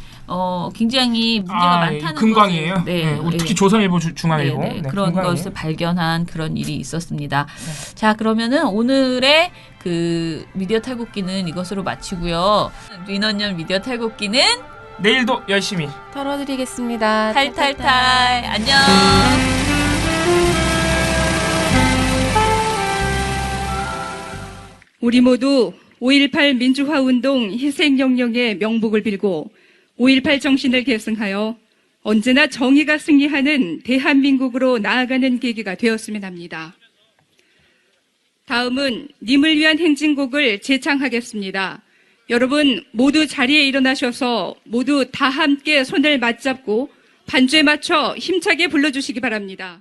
굉장히 문제가 많다는 금광이에요. 것을, 네, 특히 조선일보, 중앙일보 그런 금광이에요. 것을 발견한 그런 일이 있었습니다. 자, 그러면은 오늘의 그 미디어 탈곡기는 이것으로 마치고요. 민원연 미디어 탈곡기는 내일도 열심히 털어드리겠습니다. 탈탈탈. 안녕. 우리 모두 5.18 민주화운동 희생영령의 명복을 빌고 5.18 정신을 계승하여 언제나 정의가 승리하는 대한민국으로 나아가는 계기가 되었으면 합니다. 다음은 님을 위한 행진곡을 제창하겠습니다. 여러분 모두 자리에 일어나셔서 모두 다 함께 손을 맞잡고 반주에 맞춰 힘차게 불러주시기 바랍니다.